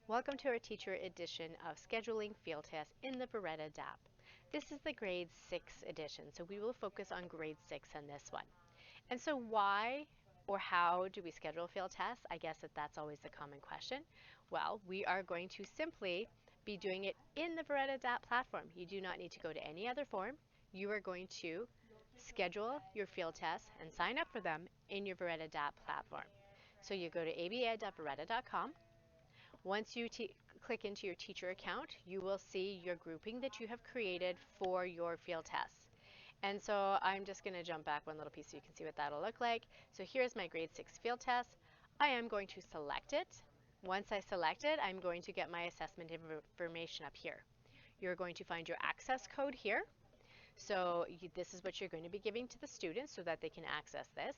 Welcome to our teacher edition of scheduling field tests in the Vretta DAP. This is the grade 6 edition, so we will focus on grade 6 on this one. And so why or how do we schedule field tests? I guess that's always a common question. Well, we are going to simply be doing it in the Vretta DAP platform. You do not need to go to any other form. You are going to schedule your field tests and sign up for them in your Vretta DAP platform. So you go to aba.vretta.com. Once you click into your teacher account, you will see your grouping that you have created for your field tests. And so I'm just going to jump back one little piece so you can see what that'll look like. So here's my grade 6 field test. I am going to select it. Once I select it, I'm going to get my assessment information up here. You're going to find your access code here. So this is what you're going to be giving to the students so that they can access this.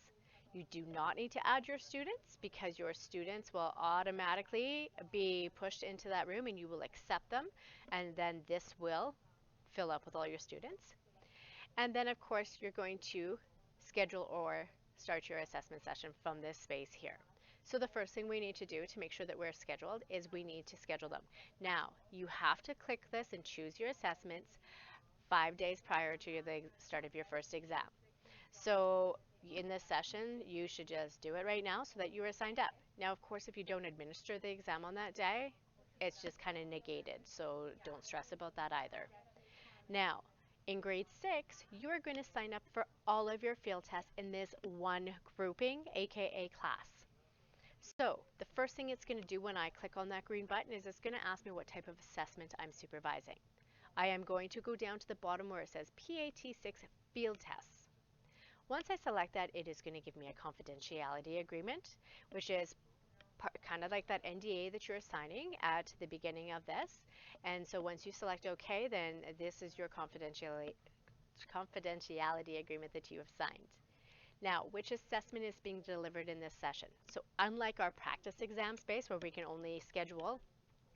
You do not need to add your students because your students will automatically be pushed into that room and you will accept them, and then this will fill up with all your students. And then of course you're going to schedule or start your assessment session from this space here. So the first thing we need to do to make sure that we're scheduled is we need to schedule them. Now you have to click this and choose your assessments 5 days prior to the start of your first exam. So in this session, you should just do it right now so that you are signed up. Now, of course, if you don't administer the exam on that day, it's just kind of negated, so don't stress about that either. Now, in grade 6, you are going to sign up for all of your field tests in this one grouping, aka class. So the first thing it's going to do when I click on that green button is it's going to ask me what type of assessment I'm supervising. I am going to go down to the bottom where it says PAT6 field tests. Once I select that, it is going to give me a confidentiality agreement, which is kind of like that NDA that you're signing at the beginning of this. And so once you select OK, then this is your confidentiality agreement that you have signed. Now, which assessment is being delivered in this session? So unlike our practice exam space where we can only schedule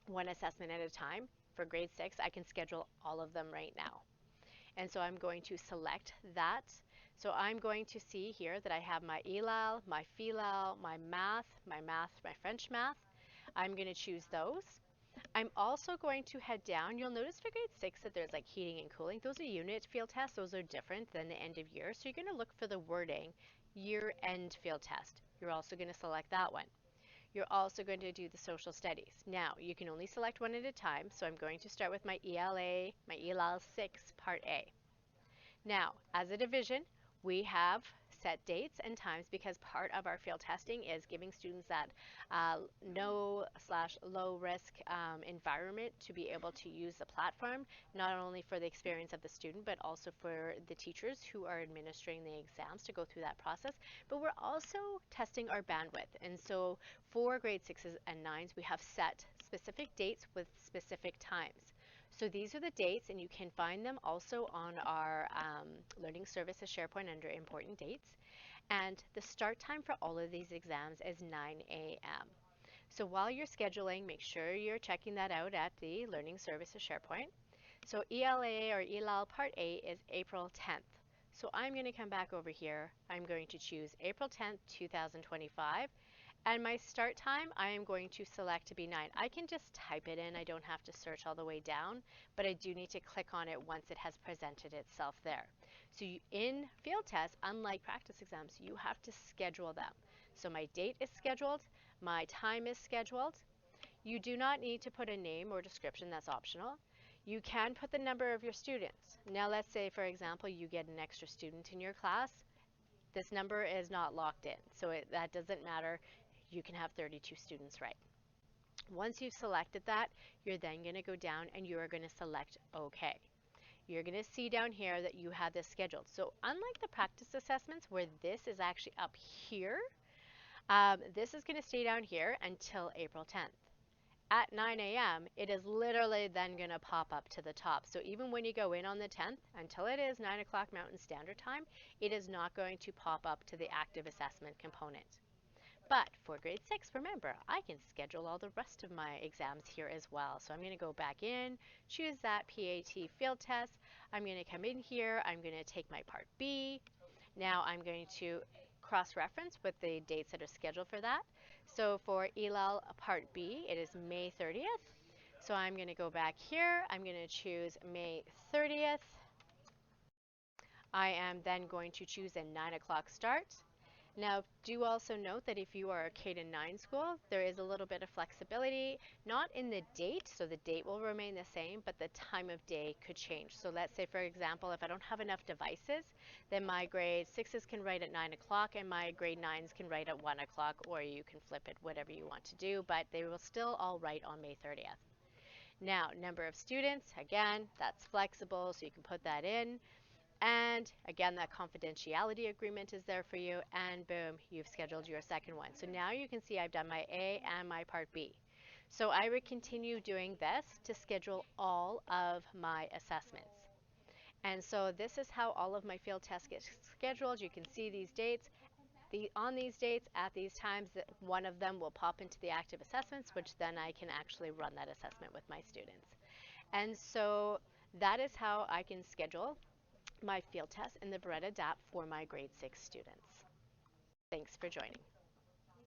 one assessment at a time, for grade 6, I can schedule all of them right now. And so I'm going to select that. So I'm going to see here that I have my ELAL, my FELAL, my math, my French math. I'm going to choose those. I'm also going to head down. You'll notice for grade 6 that there's like heating and cooling. Those are unit field tests. Those are different than the end of year. So you're going to look for the wording year-end field test. You're also going to select that one. You're also going to do the social studies. Now, you can only select one at a time, so I'm going to start with my ELA, my ELAL 6, Part A. Now, as a division, we have set dates and times because part of our field testing is giving students that no/low risk environment to be able to use the platform, not only for the experience of the student, but also for the teachers who are administering the exams to go through that process. But we're also testing our bandwidth. And so for grade 6s and 9s, we have set specific dates with specific times. So these are the dates, and you can find them also on our Learning Services SharePoint under Important Dates. And the start time for all of these exams is 9 a.m. So while you're scheduling, make sure you're checking that out at the Learning Services SharePoint. So ELA or ELAL Part A is April 10th. So I'm going to come back over here. I'm going to choose April 10th, 2025. And my start time, I am going to select to be 9. I can just type it in. I don't have to search all the way down, but I do need to click on it once it has presented itself there. So in field tests, unlike practice exams, you have to schedule them. So my date is scheduled, my time is scheduled. You do not need to put a name or description, that's optional. You can put the number of your students. Now let's say, for example, you get an extra student in your class. This number is not locked in, so that doesn't matter. You can have 32 students, right? Once you've selected that, you're then going to go down and you are going to select OK. You're going to see down here that you have this scheduled. So unlike the practice assessments where this is actually up here, this is going to stay down here until April 10th. At 9 a.m., it is literally then going to pop up to the top. So even when you go in on the 10th, until it is 9 o'clock Mountain Standard Time, it is not going to pop up to the active assessment component. But for grade 6, remember, I can schedule all the rest of my exams here as well. So I'm going to go back in, choose that PAT field test. I'm going to come in here. I'm going to take my Part B. Now I'm going to cross-reference with the dates that are scheduled for that. So for ELAL Part B, it is May 30th. So I'm going to go back here. I'm going to choose May 30th. I am then going to choose a 9 o'clock start. Now, do also note that if you are a K-9 school, there is a little bit of flexibility, not in the date, so the date will remain the same, but the time of day could change. So let's say, for example, if I don't have enough devices, then my grade 6s can write at 9 o'clock and my grade 9s can write at 1 o'clock, or you can flip it, whatever you want to do, but they will still all write on May 30th. Now, number of students, again, that's flexible, so you can put that in. And again, that confidentiality agreement is there for you, and boom, you've scheduled your second one. So now you can see I've done my A and my Part B. So I would continue doing this to schedule all of my assessments. And so this is how all of my field tests get scheduled. You can see these dates. On these dates, at these times, one of them will pop into the active assessments, which then I can actually run that assessment with my students. And so that is how I can schedule my field test in the Vretta DAP for my grade 6 students. Thanks for joining.